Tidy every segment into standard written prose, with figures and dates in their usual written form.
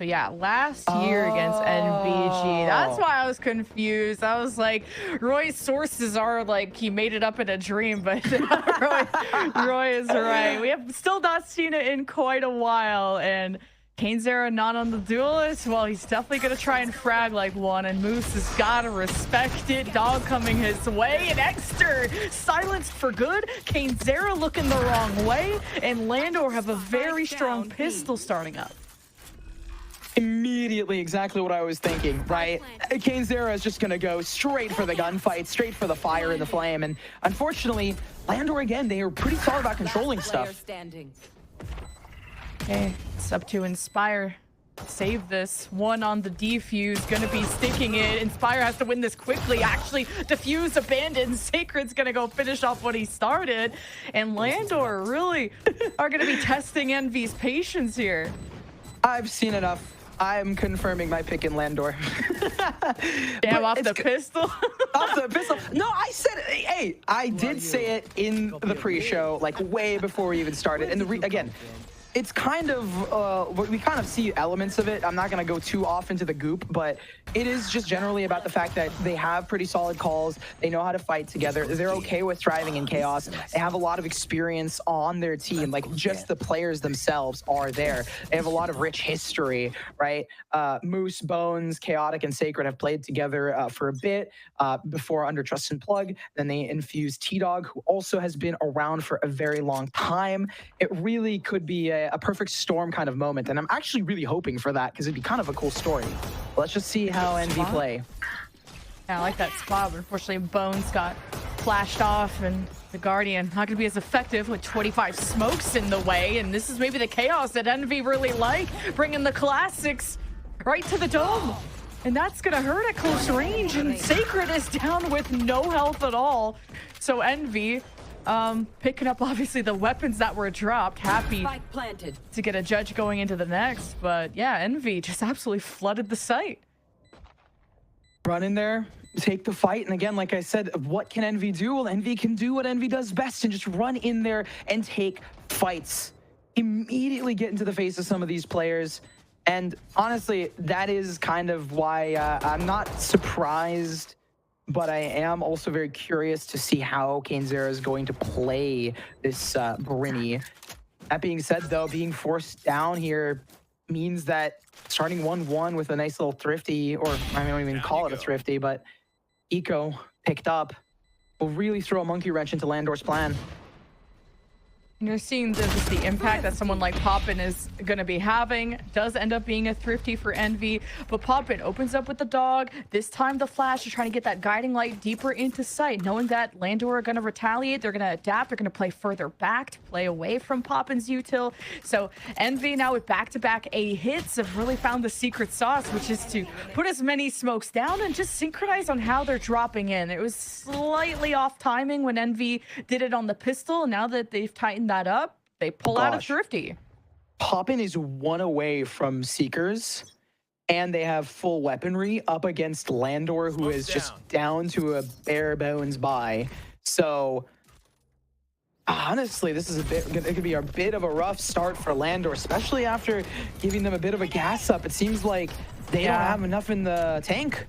But yeah, last year against NBG, that's why I was confused. I was like, Roy's sources are like he made it up in a dream, but Roy is right. We have still not seen it in quite a while, and Cainzera not on the duelist. Well, he's definitely gonna try and frag like one, and Moose has gotta respect it. Dog coming his way, and Exter silenced for good. Cainzera looking the wrong way, and Landor have a very strong pistol starting up. Immediately exactly what I was thinking, right? Cainzera is just going to go straight for the gunfight, straight for the fire and the flame. And unfortunately, Landor, again, they are pretty solid about controlling stuff. Okay, it's up to Inspire. Save this. One on the defuse, gonna be sticking it. Inspire has to win this quickly. Actually, defuse abandoned. Sacred's gonna go finish off what he started. And Landor really are gonna be testing Envy's patience here. I've seen enough. I'm confirming my pick in Landor. Damn, off the pistol. Off the pistol. No, I said, hey, I did say it in the pre-show, like way before we even started. And again, it's kind of, we kind of see elements of it. I'm not going to go too off into the goop, but it is just generally about the fact that they have pretty solid calls. They know how to fight together. They're okay with thriving in chaos. They have a lot of experience on their team. Like, just the players themselves are there. They have a lot of rich history, right? Moose, Bones, Chaotic, and Sacred have played together for a bit before under Trust and Plug. Then they infused T-Dog, who also has been around for a very long time. It really could be a perfect storm kind of moment, and I'm actually really hoping for that because it'd be kind of a cool story. Let's just see how Envy play. Yeah, I like that spot, but unfortunately Bones got flashed off, and the Guardian not gonna be as effective with 25 smokes in the way. And this is maybe the chaos that Envy really like, bringing the classics right to the dome, and that's gonna hurt at close range. And Sacred is down with no health at all, so Envy picking up obviously the weapons that were dropped. Happy to get a judge going into the next, but yeah, Envy just absolutely flooded the site. Run in there, take the fight, and again, like I said, what can Envy do? Well, Envy can do what Envy does best and just run in there and take fights. Immediately get into the face of some of these players, and honestly, that is kind of why I'm not surprised, but I am also very curious to see how Cainzera is going to play this Brini. That being said, though, being forced down here means that starting 1-1 with a nice little thrifty, or I don't even call it a thrifty, but Eco picked up, will really throw a monkey wrench into Landor's plan. And you're seeing just the impact that someone like Poppin is going to be having. Does end up being a thrifty for Envy, but Poppin opens up with the dog. This time the flash is trying to get that guiding light deeper into sight, knowing that Landor are going to retaliate. They're going to adapt. They're going to play further back to play away from Poppin's util. So Envy now with back-to-back A hits have really found the secret sauce, which is to put as many smokes down and just synchronize on how they're dropping in. It was slightly off timing when Envy did it on the pistol. Now that they've tightened that up, they pull out a thrifty. Poppin is one away from Seekers, and they have full weaponry up against Landor, who is just down to a bare bones buy. So honestly, this is it could be a bit of a rough start for Landor, especially after giving them a bit of a gas up. It seems like they don't have enough in the tank.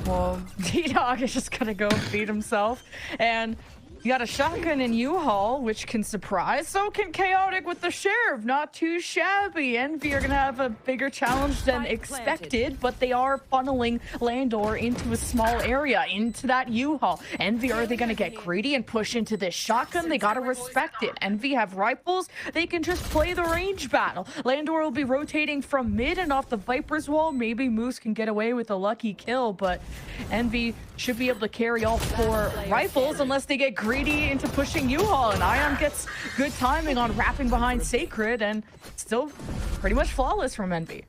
Well, T-Dog is just gonna go feed himself, and you got a shotgun in U-Haul, which can surprise. So can Chaotic with the Sheriff. Not too shabby. Envy are going to have a bigger challenge than expected, but they are funneling Landor into a small area, into that U-Haul. Envy, are they going to get greedy and push into this shotgun? They got to respect it. Envy have rifles. They can just play the range battle. Landor will be rotating from mid and off the Viper's wall. Maybe Moose can get away with a lucky kill, but Envy should be able to carry all 4 rifles unless they get greedy into pushing U-Haul, and Ion gets good timing on wrapping behind Sacred, and still pretty much flawless from Envy.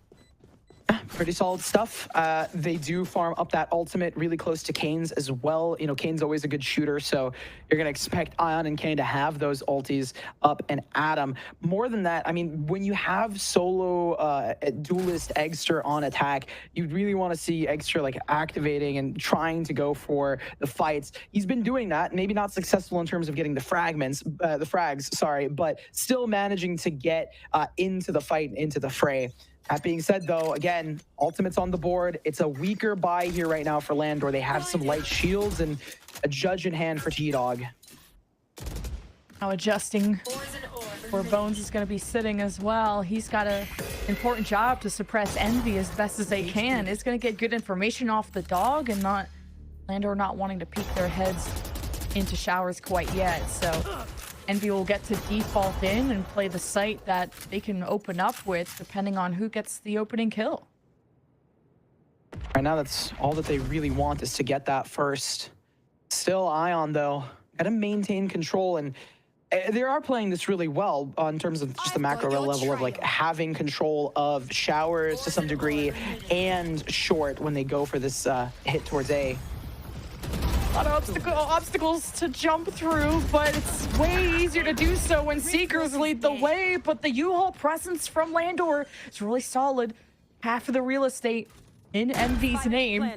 Pretty solid stuff. They do farm up that ultimate really close to Kane's as well. You know, Kane's always a good shooter, so you're going to expect Ion and Kane to have those ultis up and at him. More than that, I mean, when you have solo duelist Eggster on attack, you really want to see Eggster like activating and trying to go for the fights. He's been doing that, maybe not successful in terms of getting the frags, sorry, but still managing to get into the fight, into the fray. That being said, though, again, ultimate's on the board. It's a weaker buy here right now for Landor. They have some light shields and a judge in hand for T-Dog. Now adjusting where Bones is going to be sitting as well. He's got an important job to suppress Envy as best as they can. It's going to get good information off the dog and not Landor not wanting to peek their heads into showers quite yet. So Envy will get to default in and play the site that they can open up with depending on who gets the opening kill. Right now, that's all that they really want is to get that first. Still, Ion, though, gotta maintain control, and they are playing this really well in terms of just the macro level of like having control of showers to some degree and short when they go for this hit towards A. A lot of obstacles to jump through, but it's way easier to do so when Seekers lead the way. But the U-Haul presence from Landor is really solid. Half of the real estate in Envy's name.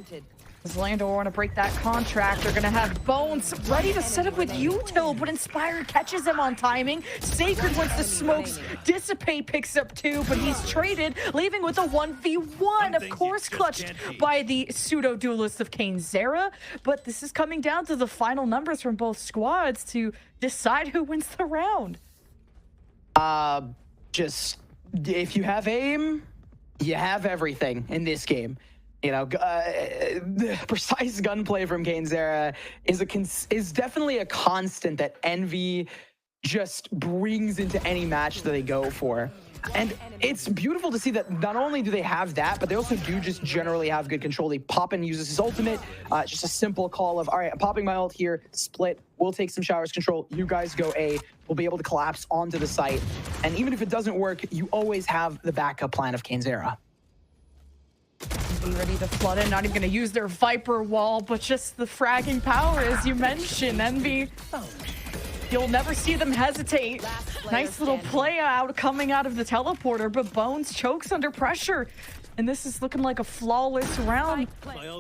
As Landor want to break that contract, they're going to have Bones ready to set up with Util, but Inspire catches him on timing. Sacred, once the smokes dissipate, picks up 2, but he's traded, leaving with a 1v1. Of course, clutched by the pseudo-duelist of KaneZera, but this is coming down to the final numbers from both squads to decide who wins the round. Just, if you have aim, you have everything in this game. You know, the precise gunplay from KaneZera is definitely a constant that Envy just brings into any match that they go for. And it's beautiful to see that not only do they have that, but they also do just generally have good control. They pop and uses his ultimate. Just a simple call of, all right, I'm popping my ult here, split. We'll take some showers control. You guys go A. We'll be able to collapse onto the site. And even if it doesn't work, you always have the backup plan of KaneZera. Be ready to flood in, not even going to use their Viper wall, but just the fragging power, as you mentioned. Envy, you'll never see them hesitate. Nice little play out coming out of the teleporter, but Bones chokes under pressure. And this is looking like a flawless round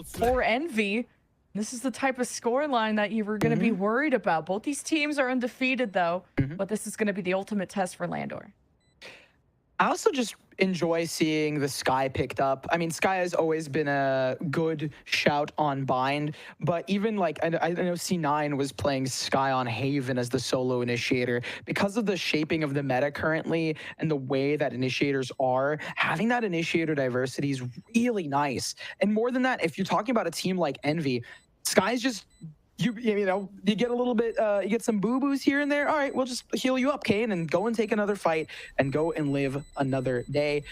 for Envy. This is the type of scoreline that you were going to be worried about. Both these teams are undefeated, though, but this is going to be the ultimate test for Landor. I also just enjoy seeing the Sky picked up. I mean, Sky has always been a good shout on Bind, but even like, I know C9 was playing Sky on Haven as the solo initiator. Because of the shaping of the meta currently and the way that initiators are, having that initiator diversity is really nice. And more than that, if you're talking about a team like Envy, Sky's just... You know, you get a little bit, you get some boo-boos here and there. All right, we'll just heal you up, Kane, and go and take another fight and go and live another day.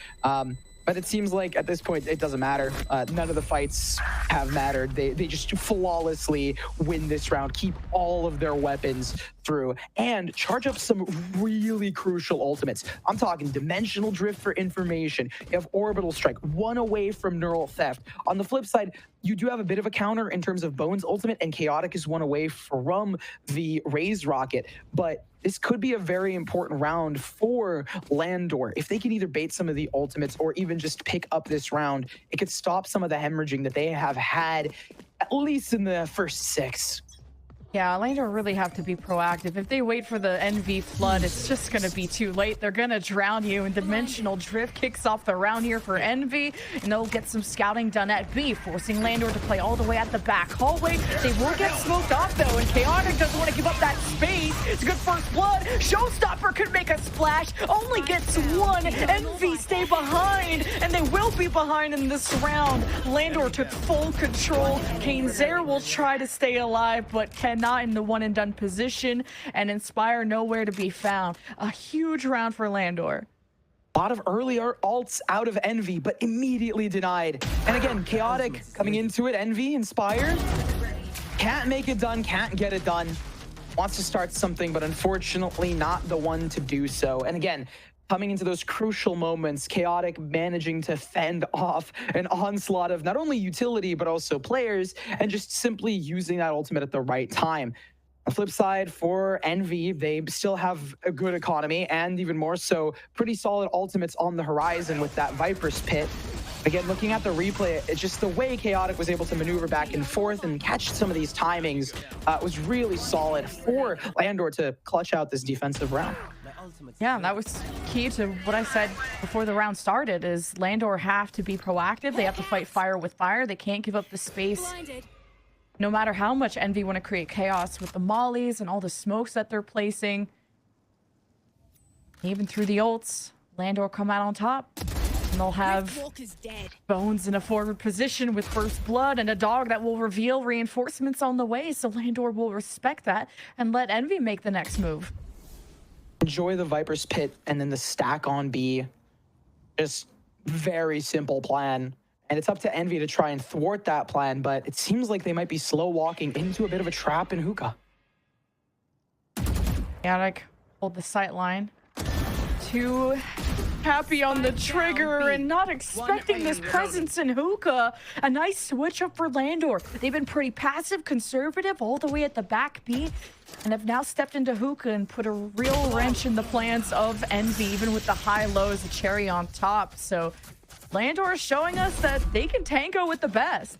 But it seems like at this point, it doesn't matter. None of the fights have mattered. They just flawlessly win this round, keep all of their weapons through, and charge up some really crucial ultimates. I'm talking Dimensional Drift for information. You have Orbital Strike, one away from Neural Theft. On the flip side, you do have a bit of a counter in terms of Bones ultimate, and Chaotic is one away from the Raised Rocket. But this could be a very important round for Landor. If they can either bait some of the ultimates or even just pick up this round, it could stop some of the hemorrhaging that they have had, at least in the first 6. Yeah, Landor really have to be proactive. If they wait for the NV flood, it's just going to be too late. They're going to drown you, and Dimensional Drift kicks off the round here for Envy, and they'll get some scouting done at B, forcing Landor to play all the way at the back hallway. They will get smoked off, though, and Chaotic doesn't want to give up that space. It's a good first blood. Showstopper could make a splash, only gets 1. Envy stay behind, and they will be behind in this round. Landor took full control. KaneZera will try to stay alive, but cannot in the one and done position, and Inspire nowhere to be found. A huge round for Landor. A lot of earlier ults out of Envy, but immediately denied. And again, Chaotic coming into it. Envy, Inspire, can't make it done, can't get it done. Wants to start something, but unfortunately not the one to do so. And again, coming into those crucial moments, Chaotic managing to fend off an onslaught of not only utility, but also players, and just simply using that ultimate at the right time. On the flip side, for Envy, they still have a good economy, and even more so, pretty solid ultimates on the horizon with that Viper's Pit. Again, looking at the replay, it's just the way Chaotic was able to maneuver back and forth and catch some of these timings was really solid for Landor to clutch out this defensive round. Yeah, that was key to what I said before the round started, is Landor have to be proactive. They have to fight fire with fire. They can't give up the space. No matter how much Envy want to create chaos with the mollies and all the smokes that they're placing. Even through the ults, Landor come out on top. And they'll have Bones in a forward position with first blood and a dog that will reveal reinforcements on the way. So Landor will respect that and let Envy make the next move. Enjoy the Viper's Pit and then the stack on B. Just very simple plan. And it's up to Envy to try and thwart that plan, but it seems like they might be slow walking into a bit of a trap in hookah. Chaotic hold the sight line. Too happy on the trigger and not expecting this presence in hookah. A nice switch up for Landor. They've been pretty passive, conservative all the way at the back B, and have now stepped into hookah and put a real wrench in the plans of Envy, even with the high lows, a cherry on top. So Landor is showing us that they can tango with the best.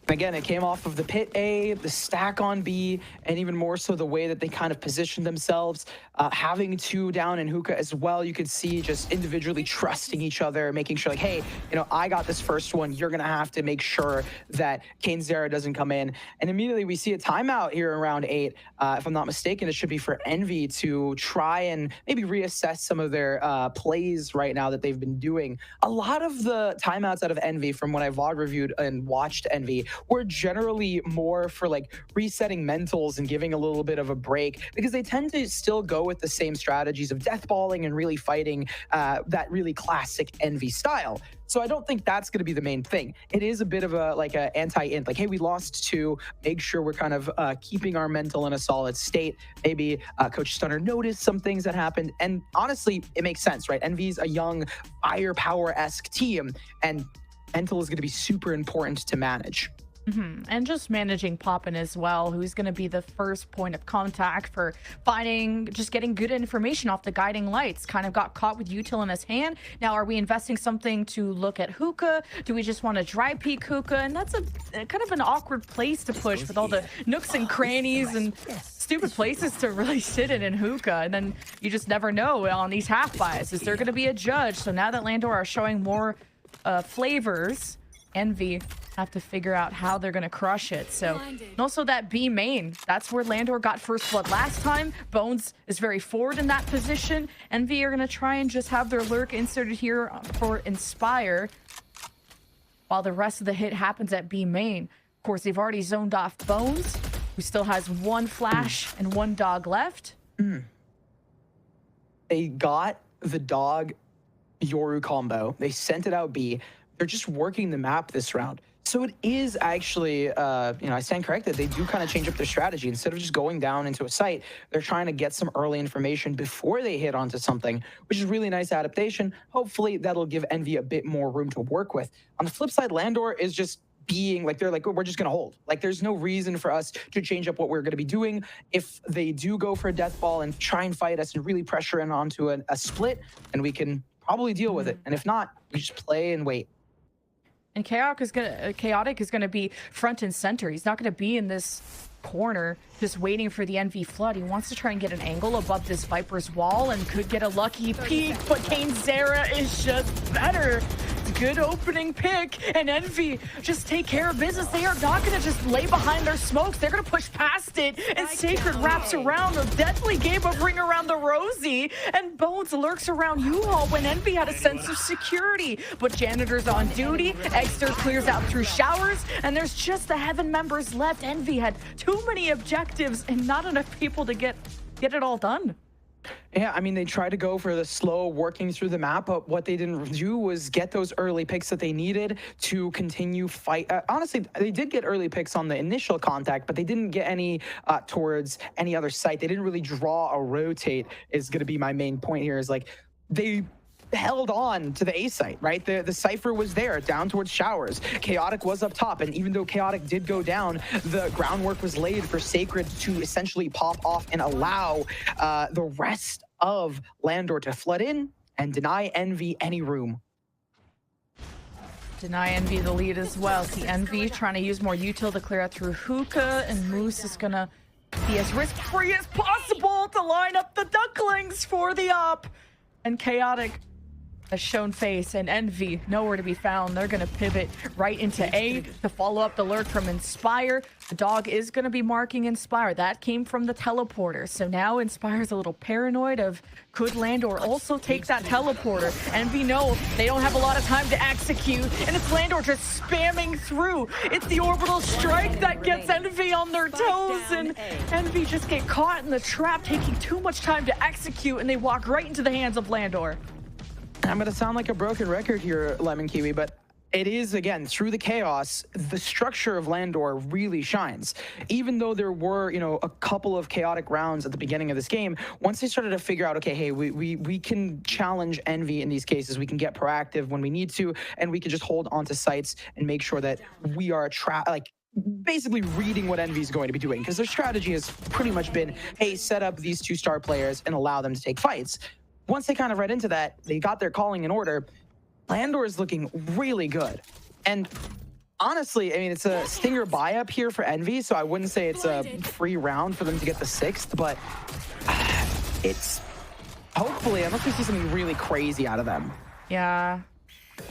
Again, it came off of the pit A, the stack on B, and even more so the way that they kind of positioned themselves. Having two down in hookah as well, you could see just individually trusting each other, making sure like, hey, you know, I got this first one. You're going to have to make sure that Kane Zera doesn't come in. And immediately we see a timeout here in round 8. If I'm not mistaken, it should be for Envy to try and maybe reassess some of their plays right now that they've been doing. A lot of the timeouts out of Envy from when I VOD reviewed and watched Envy were generally more for like resetting mentals and giving a little bit of a break, because they tend to still go with the same strategies of deathballing and really fighting that really classic Envy style. So I don't think that's going to be the main thing. It is a bit of a like a anti-int, like, hey, we lost two, make sure we're kind of keeping our mental in a solid state. Maybe Coach Stunner noticed some things that happened, and honestly, it makes sense, right? Envy's a young firepower-esque team, and mental is going to be super important to manage. And just managing Poppin as well, who's going to be the first point of contact for finding, just getting good information off the guiding lights. Kind of got caught with util in his hand. Now, are we investing something to look at hookah? Do we just want to dry peek hookah? And that's a kind of an awkward place to push with all the nooks and crannies and stupid places to really sit in hookah. And then you just never know on these half buys. Is there going to be a judge? So now that Landor are showing more flavors, Envy have to figure out how they're gonna crush it. So, and also that B main, that's where Landor got first blood last time. Bones is very forward in that position. Envy are gonna try and just have their lurk inserted here for Inspire, while the rest of the hit happens at B main. Of course, they've already zoned off Bones, who still has one flash and one dog left. They got the dog Yoru combo. They sent it out B. They're just working the map this round. So it is actually, you know, I stand corrected. They do kind of change up their strategy. Instead of just going down into a site, they're trying to get some early information before they hit onto something, which is really nice adaptation. Hopefully that'll give Envy a bit more room to work with. On the flip side, Landor is just being like, they're like, oh, we're just going to hold. Like, there's no reason for us to change up what we're going to be doing. If they do go for a death ball and try and fight us and really pressure in onto a split, and we can probably deal with it. And if not, we just play and wait. And Chaotic is gonna be front and center. He's not gonna be in this corner just waiting for the Envy flood. He wants to try and get an angle above this Viper's wall and could get a lucky peek, but Kane Zera is just better. Good opening pick, and Envy just take care of business. They are not going to just lay behind their smokes. They're going to push past it, and Sacred wraps around a deadly game of Ring Around the Rosie, and Bones lurks around U-Haul when Envy had a sense of security. But Janitor's on duty, Exter clears out through showers, and there's just the Heaven members left. Envy had too many objectives and not enough people to get it all done. Yeah, I mean, they tried to go for the slow working through the map, but what they didn't do was get those early picks that they needed to continue fight. Honestly, they did get early picks on the initial contact, but they didn't get any towards any other site. They didn't really draw a rotate, is going to be my main point here, is like they held on to the A site, right? The Cypher was there down towards showers. Chaotic was up top, and even though Chaotic did go down, the groundwork was laid for Sacred to essentially pop off and allow the rest of Landor to flood in and deny Envy any room. Deny Envy the lead as well. See Envy trying to use more util to clear out through hookah, and Moose is gonna be as risk-free as possible to line up the ducklings for the op. And Chaotic has shown face, and Envy nowhere to be found. They're going to pivot right into A to follow up the lurk from Inspire. The dog is going to be marking Inspire. That came from the teleporter. So now Inspire's a little paranoid of could Landor also take that teleporter. Envy know they don't have a lot of time to execute, and it's Landor just spamming through. It's the orbital strike that gets Envy on their toes, and Envy just get caught in the trap, taking too much time to execute, and they walk right into the hands of Landor. I'm going to sound like a broken record here, Lemon Kiwi, but it is, again, through the chaos, the structure of Landor really shines. Even though there were, you know, a couple of chaotic rounds at the beginning of this game, once they started to figure out, okay, hey, we can challenge Envy in these cases, we can get proactive when we need to, and we can just hold onto sites and make sure that we are basically reading what Envy is going to be doing, because their strategy has pretty much been, hey, set up these 2-star players and allow them to take fights. Once they kind of read into that, they got their calling in order. Landor is looking really good. And honestly, I mean, it's a stinger buy up here for Envy, so I wouldn't say it's a free round for them to get the 6th, but it's hopefully, unless we see something really crazy out of them. Yeah.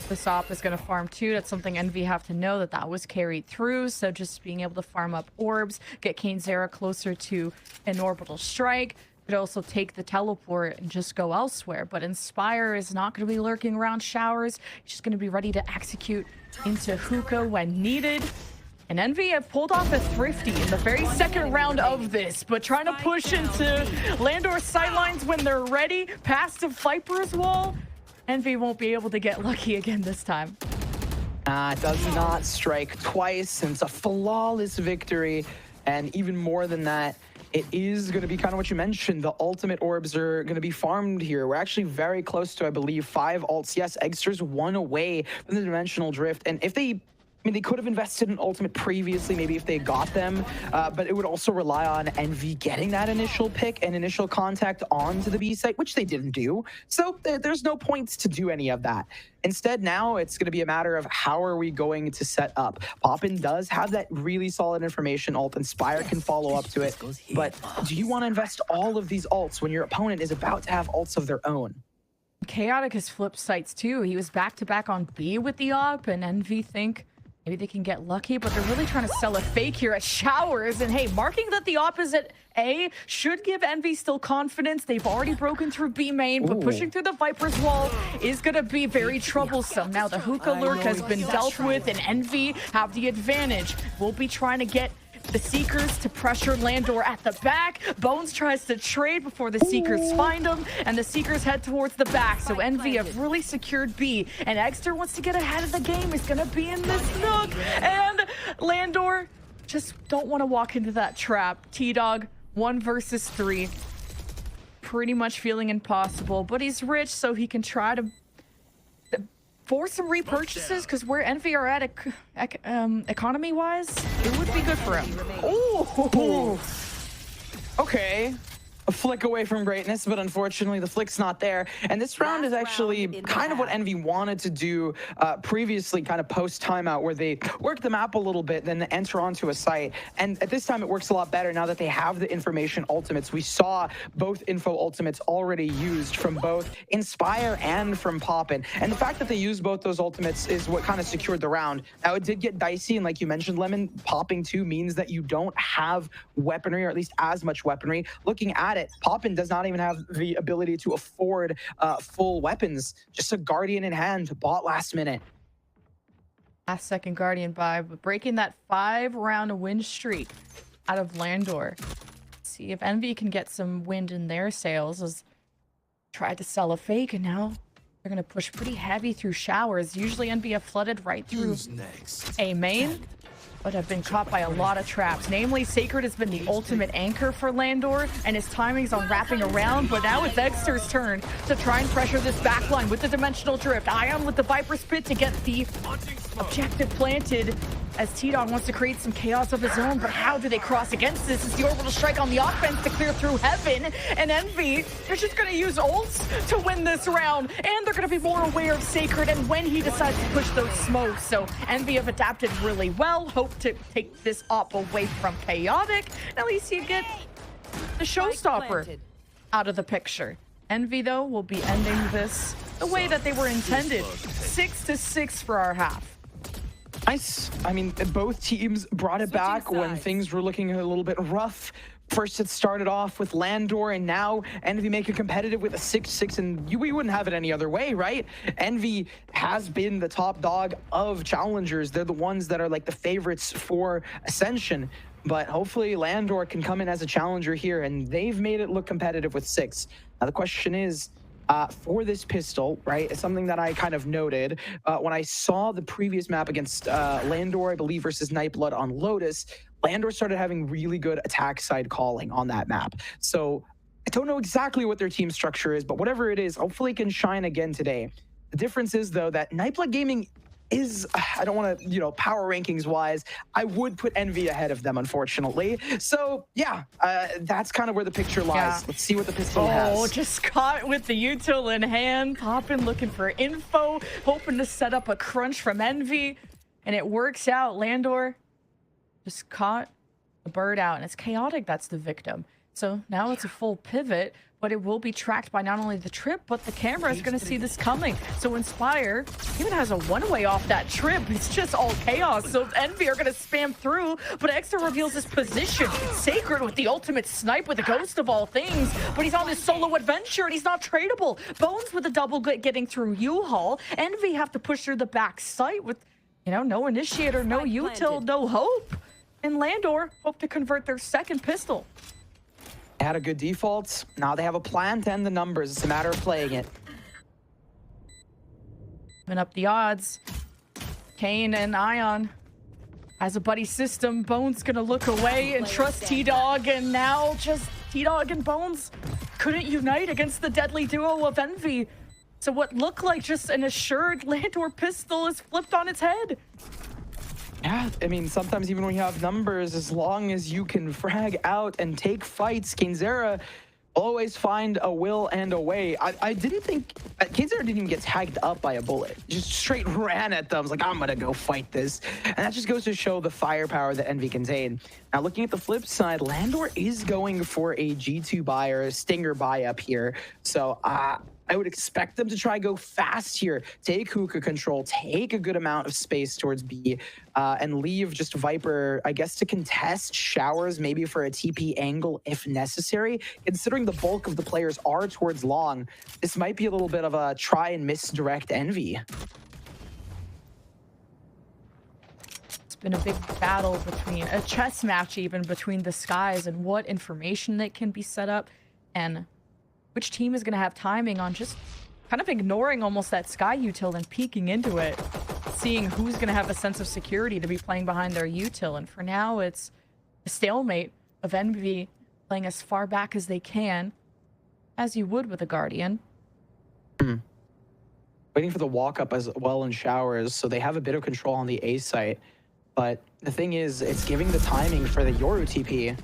This op is going to farm too. That's something Envy have to know that was carried through. So just being able to farm up orbs, get Kayn Zera closer to an orbital strike. Could also take the teleport and just go elsewhere. But Inspire is not going to be lurking around showers. He's just going to be ready to execute into hookah when needed. And Envy have pulled off a thrifty in the very second round of this, but trying to push into Landor's sidelines when they're ready, past the Viper's wall. Envy won't be able to get lucky again this time. Does not strike twice, and it's a flawless victory. And even more than that, it is going to be kind of what you mentioned. The ultimate orbs are going to be farmed here. We're actually very close to, I believe, 5 ults. Yes, Eggster's 1 away from the dimensional drift. And if they... I mean, they could have invested in ultimate previously, maybe if they got them, but it would also rely on Envy getting that initial pick and initial contact onto the B site, which they didn't do. So there's no points to do any of that. Instead, now it's going to be a matter of how are we going to set up. Poppin does have that really solid information ult. Inspire can follow up to it. But do you want to invest all of these ults when your opponent is about to have ults of their own? Chaotic has flipped sites too. He was back-to-back on B with the op, and Envy think maybe they can get lucky, but they're really trying to sell a fake here at showers. And hey, marking that the opposite A should give Envy still confidence. They've already broken through B main, but pushing through the Viper's wall is going to be very troublesome. Now the hookah lurk has been dealt with, and Envy have the advantage. We'll be trying to get the Seekers to pressure Landor at the back. Bones tries to trade before the Seekers find him, and the Seekers head towards the back. So Envy have really secured B, and Eggster wants to get ahead of the game. He's going to be in this nook, and Landor just don't want to walk into that trap. T-Dog, 1 versus 3. Pretty much feeling impossible, but he's rich, so he can try to force some repurchases, because where Envy are at economy-wise, it would be good for him. Ooh. Okay. A flick away from greatness, but unfortunately the flick's not there. And this round is actually kind of what Envy wanted to do previously, kind of post timeout, where they work the map a little bit, then enter onto a site. And at this time it works a lot better now that they have the information ultimates. We saw both info ultimates already used from both Inspire and from Poppin. And the fact that they used both those ultimates is what kind of secured the round. Now it did get dicey, and like you mentioned, Lemon, popping 2 means that you don't have weaponry, or at least as much weaponry. Looking at it, Poppin does not even have the ability to afford full weapons. Just a Guardian in hand, bought last minute. Last second Guardian buy, but breaking that 5-round win streak out of Landor. See if Envy can get some wind in their sails. As tried to sell a fake, and now they're going to push pretty heavy through showers. Usually Envy have flooded right through A main, but have been caught by a lot of traps. Namely, Sacred has been the ultimate anchor for Landor, and his timing's on wrapping around, but now it's Eggster's turn to try and pressure this backline with the dimensional drift. Ion with the Viper Spit to get the objective planted, as T-Dog wants to create some chaos of his own, but how do they cross against this? It's the orbital strike on the offense to clear through heaven, and Envy, they're just going to use ults to win this round, and they're going to be more aware of Sacred and when he decides to push those smokes. So Envy have adapted really well, hope to take this op away from Chaotic, and at least you get the showstopper out of the picture. Envy, though, will be ending this the way that they were intended. 6-6 for our half. Nice. I mean, both teams brought it back when things were looking a little bit rough. First, it started off with Landor, and now Envy make it competitive with a 6-6, and we wouldn't have it any other way, right? Envy has been the top dog of Challengers. They're the ones that are like the favorites for Ascension, but hopefully Landor can come in as a challenger here, and they've made it look competitive with 6. Now, the question is, for this pistol, right, it's something that I kind of noted when I saw the previous map against Landor, I believe, versus Nightblood on Lotus. Landor started having really good attack side calling on that map. So I don't know exactly what their team structure is, but whatever it is, hopefully it can shine again today. The difference is, though, that Nightblood Gaming is, I don't want to, power rankings wise, I would put Envy ahead of them, unfortunately. So yeah, that's kind of where the picture lies. Yeah. Let's see what the pistol has. Oh, just caught with the util in hand, popping, looking for info, hoping to set up a crunch from Envy, and it works out. Landor just caught the bird out, and it's Chaotic that's the victim. So now it's a full pivot, but it will be tracked by not only the trip, but the camera is going to see this coming. So Inspire even has a one-way off that trip. It's just all chaos. So Envy are going to spam through, but Extra reveals his position. Sacred with the ultimate snipe with the ghost of all things, but he's on this solo adventure and he's not tradable. Bones with a double getting through U-Haul. Envy have to push through the back site with, no initiator, no util, no hope. And Landor hope to convert their second pistol. They had a good default. Now they have a plan to end the numbers. It's a matter of playing it. Giving up the odds. Kane and Ion. As a buddy system, Bones gonna look away and trust T-Dog, and now just T-Dog and Bones couldn't unite against the deadly duo of Envy. So what looked like just an assured Landor pistol is flipped on its head. Yeah, I mean, sometimes even when you have numbers, as long as you can frag out and take fights, Kinzera always find a will and a way. I didn't think... Kinzera didn't even get tagged up by a bullet. Just straight ran at them. I was like, I'm going to go fight this. And that just goes to show the firepower that Envy contain. Now, looking at the flip side, Landor is going for a G2 buy or a Stinger buy up here. So, I would expect them to try go fast here, take hookah control, take a good amount of space towards B, and leave just Viper, I guess, to contest showers, maybe for a TP angle if necessary. Considering the bulk of the players are towards long, this might be a little bit of a try and misdirect Envy. It's been a big battle between, a chess match even, between the skies and what information that can be set up, and which team is going to have timing on just kind of ignoring almost that sky util and peeking into it, seeing who's going to have a sense of security to be playing behind their util. And for now, it's a stalemate of Envy playing as far back as they can, as you would with a Guardian. Waiting for the walk-up as well in showers, so they have a bit of control on the A site. But the thing is, it's giving the timing for the Yoru TP.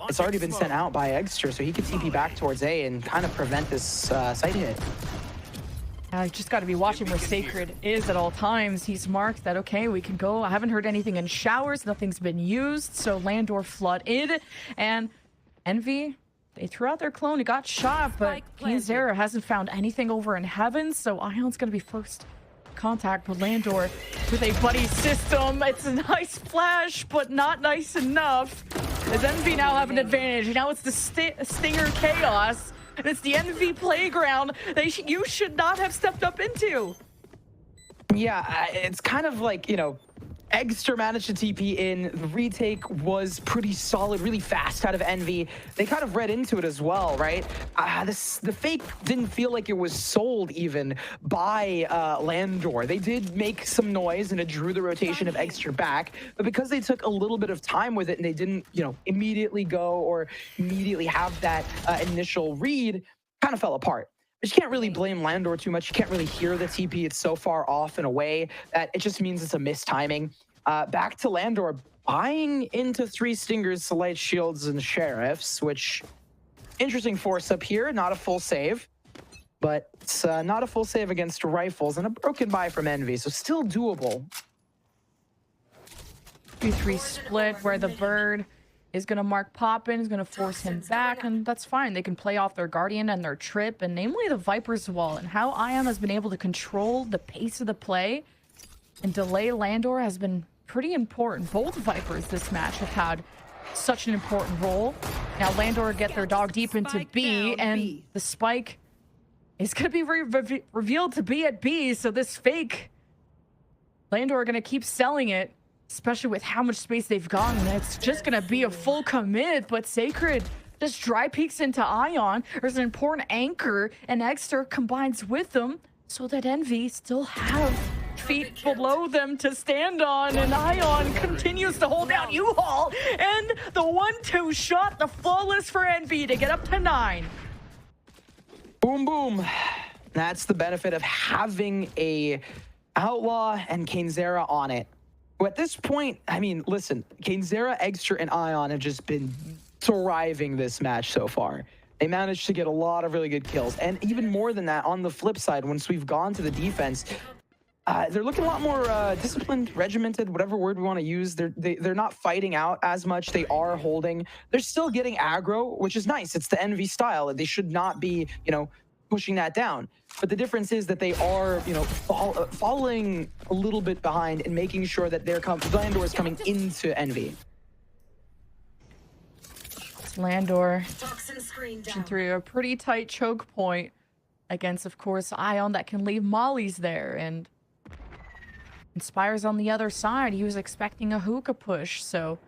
It's already been sent out by Extra, so he could TP back towards A and kind of prevent this site hit. I just got to be watching where Sacred is at all times. He's marked that, okay, we can go. I haven't heard anything in showers. Nothing's been used, so Landor flooded. And Envy, they threw out their clone. It got shot, but Kinzera hasn't found anything over in heaven, so Ion's going to be first contact with Landor with a buddy system. It's a nice flash, but not nice enough. As Envy now have an advantage. Now it's the Stinger Chaos. And it's the Envy playground you should not have stepped up into. Yeah, it's kind of like, Extra managed to TP in. The retake was pretty solid, really fast out of Envy. They kind of read into it as well, right? The fake didn't feel like it was sold even by Landor. They did make some noise and it drew the rotation of Extra back, but because they took a little bit of time with it and they didn't, immediately go or immediately have that initial read, kind of fell apart. But you can't really blame Landor too much. You can't really hear the TP. It's so far off and away that it just means it's a mistiming. Back to Landor, buying into 3 Stingers to light shields and sheriffs, which interesting force up here. Not a full save, but it's not a full save against rifles and a broken buy from Envy, so still doable. 2-3 split where the bird is going to mark Poppin, is going to force him back, and that's fine. They can play off their Guardian and their Trip, and namely the Viper's Wall. And how Ion has been able to control the pace of the play and delay Landor has been pretty important. Both Vipers this match have had such an important role. Now Landor get their dog deep into B, and the spike is going to be revealed to be at B, so this fake Landor are going to keep selling it, especially with how much space they've gotten. It's just going to be a full commit, but Sacred just dry peeks into Ion. There's an important anchor, and Exter combines with them so that Envy still have feet below them to stand on, and Ion continues to hold down U-Haul, and the 1-2 shot, the flawless for Envy to get up to 9. Boom, boom. That's the benefit of having a Outlaw and Cainzera on it. At this point, I mean, listen, Cainzera, Exter, and Ion have just been thriving this match so far. They managed to get a lot of really good kills. And even more than that, on the flip side, once we've gone to the defense, they're looking a lot more disciplined, regimented, whatever word we want to use. They're not fighting out as much. They are holding. They're still getting aggro, which is nice. It's the Envy style. They should not be, you know, pushing that down. But the difference is that they are, you know, following a little bit behind and making sure that Landor is coming into Envy. Landor through a pretty tight choke point against, of course, Ion that can leave mollies there, and Inspire's on the other side. He was expecting a hookah push, so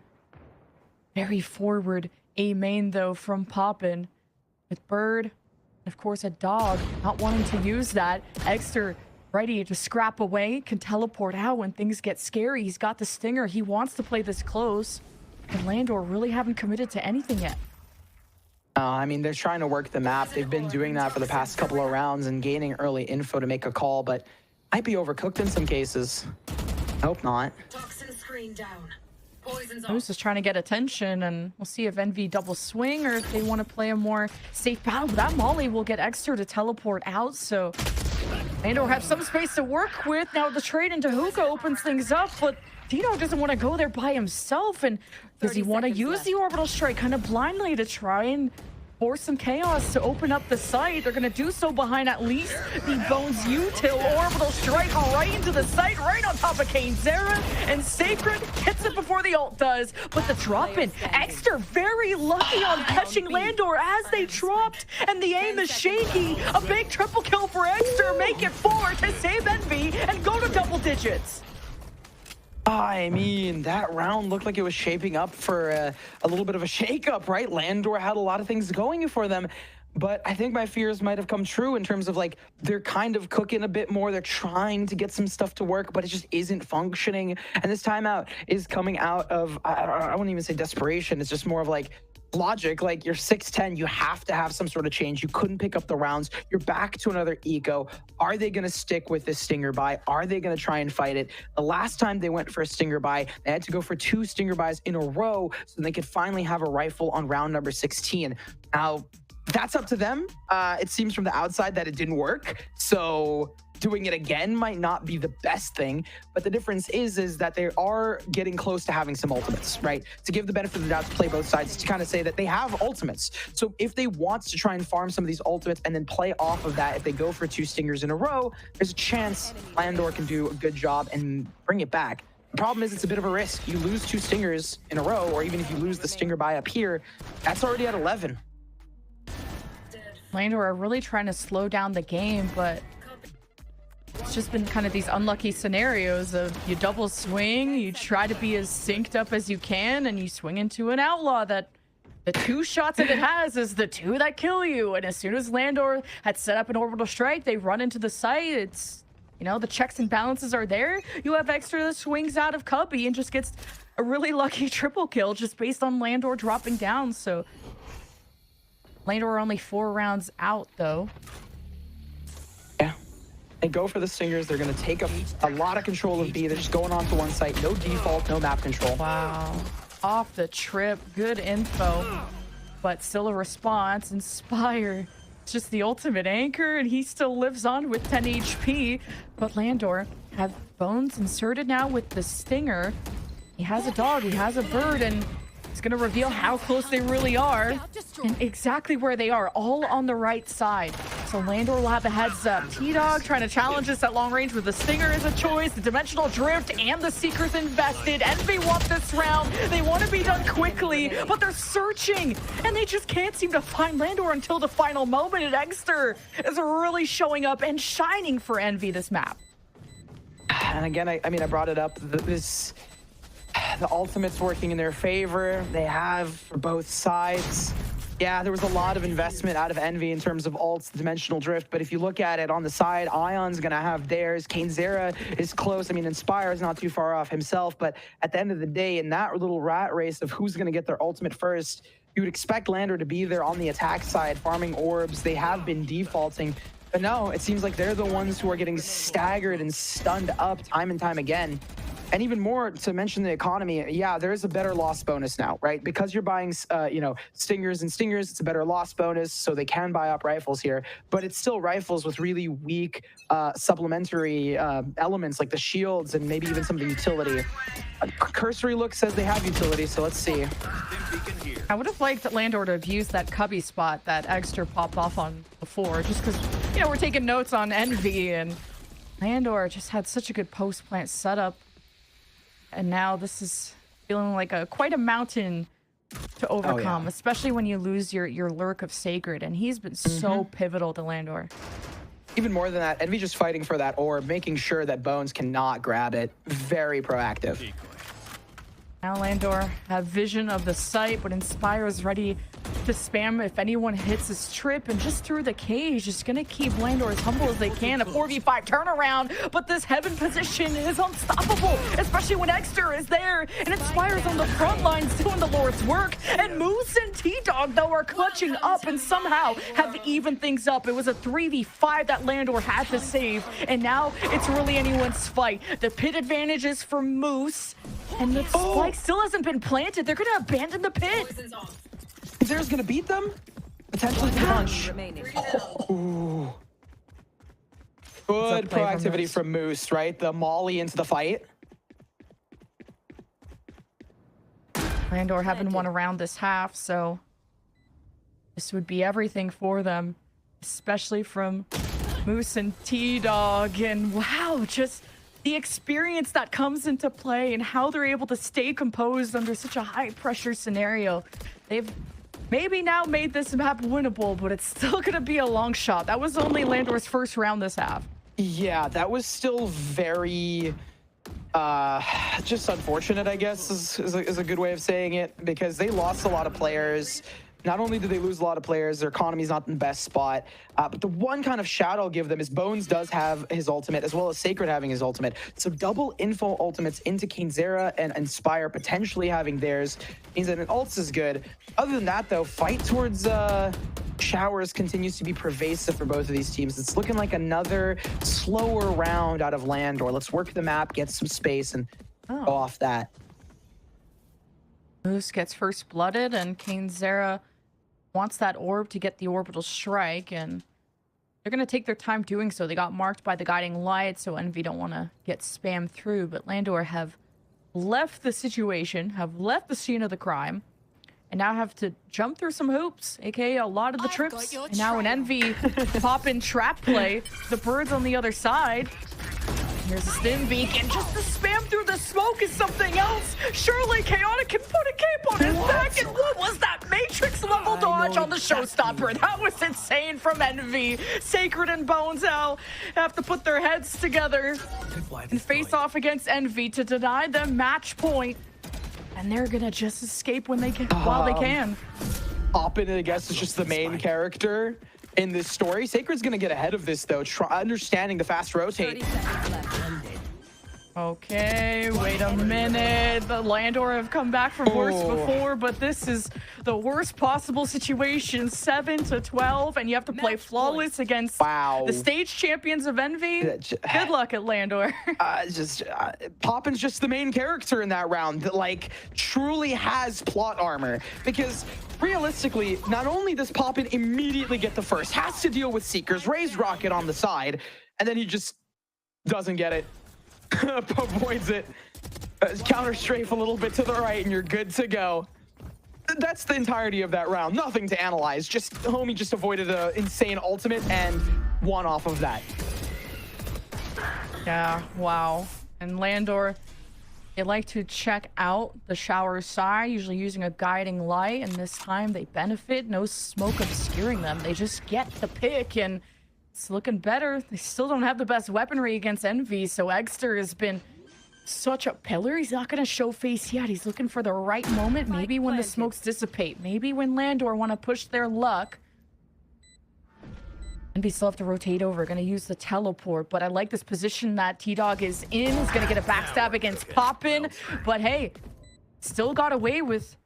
very forward A main though from Poppin with Bird. Of course, a dog not wanting to use that. Exter ready to scrap away, can teleport out when things get scary. He's got the stinger. He wants to play this close. And Landor really haven't committed to anything yet. I mean, they're trying to work the map. They've been doing that for the past couple of rounds and gaining early info to make a call, but might be overcooked in some cases. I hope not. Toxin screen down. Moose is trying to get attention, and we'll see if Envy double swing or if they want to play a more safe battle. But that Molly will get Exter to teleport out, so Landor have some space to work with. Now the trade into hookah opens things up, but Dino doesn't want to go there by himself, and does he want to use the orbital strike kind of blindly to try and force some chaos to open up the site? They're going to do so behind at least the Bones Util orbital strike right into the site, right on top of Cainzera, and Sacred hits it before the ult does. But the drop in, Exter very lucky on catching Landor as they dropped, and the aim is shaky. A big triple kill for Exter, make it 4 to save Envy and go to double digits. I mean, that round looked like it was shaping up for a little bit of a shakeup, right? Landor had a lot of things going for them, but I think my fears might have come true in terms of, like, they're kind of cooking a bit more. They're trying to get some stuff to work, but it just isn't functioning. And this timeout is coming out of, I wouldn't even say desperation. It's just more of, like, logic. Like, you're 6'10", you have to have some sort of change. You couldn't pick up the rounds. You're back to another eco. Are they going to stick with this stinger buy? Are they going to try and fight it? The last time they went for a stinger buy, they had to go for 2 stinger buys in a row so they could finally have a rifle on round number 16. Now, that's up to them. It seems from the outside that it didn't work, so doing it again might not be the best thing, but the difference is that they are getting close to having some ultimates, right? To give the benefit of the doubt to play both sides, to kind of say that they have ultimates. So if they want to try and farm some of these ultimates and then play off of that, if they go for 2 stingers in a row, there's a chance Landor can do a good job and bring it back. The problem is it's a bit of a risk. You lose 2 stingers in a row, or even if you lose the stinger buy up here, that's already at 11. Landor are really trying to slow down the game, but it's just been kind of these unlucky scenarios of you double swing, you try to be as synced up as you can, and you swing into an outlaw that the 2 shots that it has is the 2 that kill you. And as soon as Landor had set up an orbital strike, they run into the site. It's, you know, the checks and balances are there. You have Extra that swings out of Cubby and just gets a really lucky triple kill just based on Landor dropping down. So Landor are only 4 rounds out, though. Yeah. They go for the stingers. They're going to take a lot of control of B. They're just going on to one site. No default, no map control. Wow. Off the trip. Good info. But still a response. Inspire. It's just the ultimate anchor, and he still lives on with 10 HP. But Landor have Bones inserted now with the stinger. He has a dog. He has a bird, and It's going to reveal how close they really are and exactly where they are, all on the right side. So Landor will have a heads up. T-Dog trying to challenge us at long range with the Stinger as a choice, the Dimensional Drift, and the Seekers invested. Envy want this round. They want to be done quickly, but they're searching, and they just can't seem to find Landor until the final moment. And Exter is really showing up and shining for Envy this map. And again, I mean, I brought it up. The ultimate's working in their favor. They have for both sides. Yeah, there was a lot of investment out of Envy in terms of ults, Dimensional Drift, but if you look at it on the side, Ion's gonna have theirs. Zera is close. I mean, Inspire is not too far off himself, but at the end of the day, in that little rat race of who's gonna get their ultimate first, you would expect Landor to be there on the attack side, farming orbs. They have been defaulting, but no, it seems like they're the ones who are getting staggered and stunned up time and time again. And even more to mention the economy, yeah, there is a better loss bonus now, right? Because you're buying, Stingers and Stingers, it's a better loss bonus, so they can buy up rifles here. But it's still rifles with really weak supplementary elements like the shields and maybe even some of the utility. A cursory look says they have utility, so let's see. I would have liked Landor to have used that cubby spot that Exter popped off on before, just because, we're taking notes on Envy, and Landor just had such a good post-plant setup. And now this is feeling like quite a mountain to overcome, especially when you lose your lurk of Sacred. And he's been so pivotal to Landor. Even more than that, Envy just fighting for that orb, making sure that Bones cannot grab it. Very proactive. Now Landor have vision of the site, but Inspire is ready to spam if anyone hits his trip, and just through the cage, just gonna keep Landor as humble as they can. A 4v5 turnaround, but this heaven position is unstoppable, especially when Exter is there, and Inspire's on the front lines doing the Lord's work, and Moose and T-Dog, though, are clutching up and somehow have evened things up. It was a 3v5 that Landor had to save, and now it's really anyone's fight. The pit advantage is for Moose, and the spike still hasn't been planted. They're gonna abandon the pit. Zera's gonna beat them? Potentially to punch. Ooh. Good proactivity from Moose, right? The molly into the fight. Landor haven't won around this half, so this would be everything for them, especially from Moose and T-Dog. And wow, just the experience that comes into play and how they're able to stay composed under such a high pressure scenario. They've maybe now made this map winnable, but it's still gonna be a long shot. That was only Landor's first round this half. Yeah, that was still very just unfortunate, I guess, is a good way of saying it, because they lost a lot of players. Not only did they lose a lot of players, their economy's not in the best spot, but the one kind of shout I'll give them is Bones does have his ultimate, as well as Sacred having his ultimate. So double info ultimates into Zera and Inspire potentially having theirs means that an ults is good. Other than that, though, fight towards showers continues to be pervasive for both of these teams. It's looking like another slower round out of Landor. Let's work the map, get some space, and go off that. Moose gets first blooded, and Zera wants that orb to get the orbital strike, and they're going to take their time doing so. They got marked by the guiding light, so Envy don't want to get spammed through, but Landor have left the situation, have left the scene of the crime, and now have to jump through some hoops, aka a lot of the trips. And now an Envy pop-in trap play, the birds on the other side. Here's a stim beacon. Just the spam through the smoke is something else. Surely Chaotic can put a cape on his back. And what was that Matrix level dodge on the showstopper? That was insane from Envy. Sacred and Bones now have to put their heads together and face off against Envy to deny them match point. And they're gonna just escape when they can, while they can. Oppen, I guess, is just the main character in this story. Sacred's gonna get ahead of this, though, understanding the fast rotate. Okay, wait a minute. The Landor have come back from worse before, but this is the worst possible situation. 7-12, and you have to play flawless against the stage champions of Envy. Good luck at Landor. Poppin's just the main character in that round that, like, truly has plot armor, because realistically, not only does Poppin immediately get the first, has to deal with Seekers, raise rocket on the side, and then he just doesn't get it. Avoids it. Counter strafe a little bit to the right, and you're good to go. that's the entirety of that round. Nothing to analyze. Just homie just avoided an insane ultimate and won off of that. Yeah, wow. And Landor, they like to check out the shower side, usually using a guiding light, and this time they benefit. No smoke obscuring them. They just get the pick, and it's looking better. They still don't have the best weaponry against Envy, so Eggster has been such a pillar. He's not going to show face yet. He's looking for the right moment, maybe when the smokes dissipate, maybe when Landor want to push their luck. Envy still have to rotate over, gonna use the teleport, but I like this position that T-Dog is in. He's gonna get a backstab against Poppin, but hey, still got away with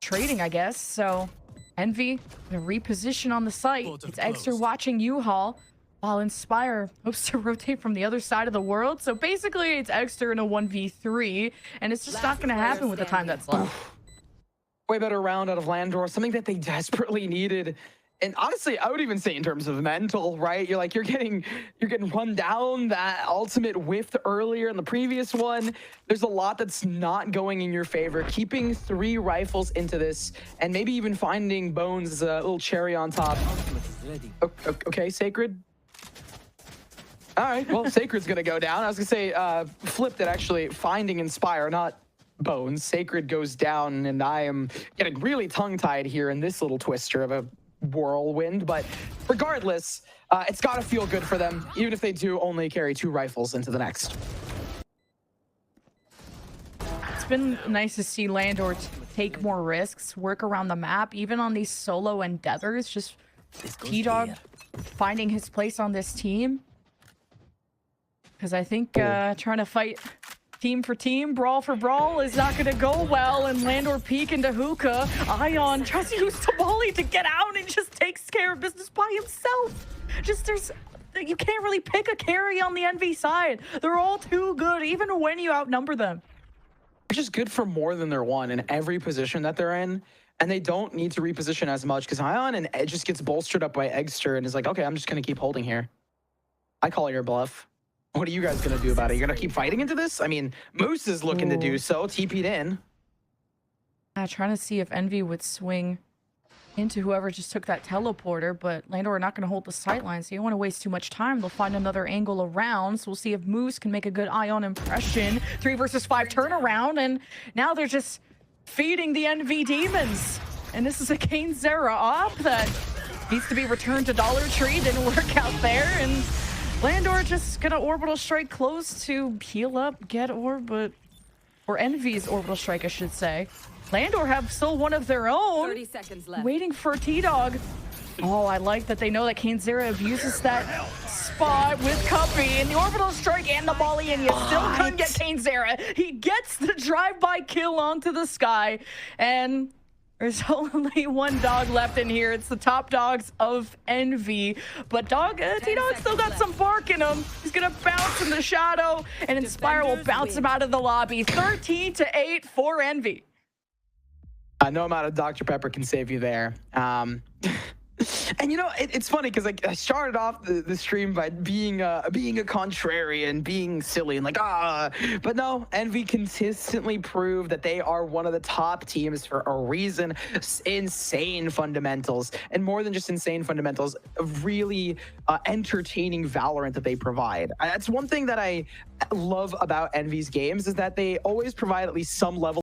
trading, I guess. So Envy gonna reposition on the site. It's Eggster watching U-Haul, while Inspire hopes to rotate from the other side of the world. So basically it's Eggster in a 1v3, and it's just not gonna happen with the time that's left. Way better round out of Landor, something that they desperately needed. And honestly, I would even say in terms of mental, right? You're getting run down. That ultimate whiffed earlier in the previous one. There's a lot that's not going in your favor. Keeping 3 rifles into this, and maybe even finding Bones as a little cherry on top. Okay, Sacred. All right, well, Sacred's gonna go down. I was gonna say, flipped it actually, finding Inspire, not Bones. Sacred goes down, and I am getting really tongue-tied here in this little twister of a whirlwind, but regardless, it's got to feel good for them, even if they do only carry 2 rifles into the next. It's been nice to see Landor take more risks, work around the map, even on these solo endeavors. Just T-Dog finding his place on this team, because I think trying to fight team for team, brawl for brawl is not going to go well, and Landor peek into hookah. Ion tries to use Tamale to get out and just takes care of business by himself. You can't really pick a carry on the Envy side. They're all too good, even when you outnumber them. They're just good for more than they're one in every position that they're in, and they don't need to reposition as much because Ion and Ed just gets bolstered up by Eggster and is like, okay, I'm just going to keep holding here. I call your bluff. What are you guys going to do about it? You're going to keep fighting into this? I mean, Moose is looking to do so. TP'd in. Trying to see if Envy would swing into whoever just took that teleporter, but Landor are not going to hold the sightlines, so you don't want to waste too much time. They'll find another angle around, so we'll see if Moose can make a good Ion impression. 3 versus 5 turnaround, and now they're just feeding the Envy demons. And this is a Kane Zera op that needs to be returned to Dollar Tree. Didn't work out there, and Landor just gonna orbital strike close to heal up, get orb, or Envy's orbital strike, I should say. Landor have still one of their own. 30 seconds left. Waiting for T-Dog. Oh, I like that they know that Kane Zera abuses that spot with Cuppy and the orbital strike and the volley, and you still couldn't get Kane Zera. He gets the drive-by kill onto the sky, and there's only one dog left in here. It's the top dogs of Envy. But T-Dog still got some bark in him. He's going to bounce in the shadow, and Inspire will bounce him out of the lobby. 13-8 for Envy. No amount of Dr. Pepper can save you there. And you know, it's funny because like I started off the stream by being a contrarian, being silly and like but no, Envy consistently proved that they are one of the top teams for a reason. Insane fundamentals, and more than just insane fundamentals, a really entertaining Valorant that they provide. That's one thing that I love about Envy's games, is that they always provide at least some level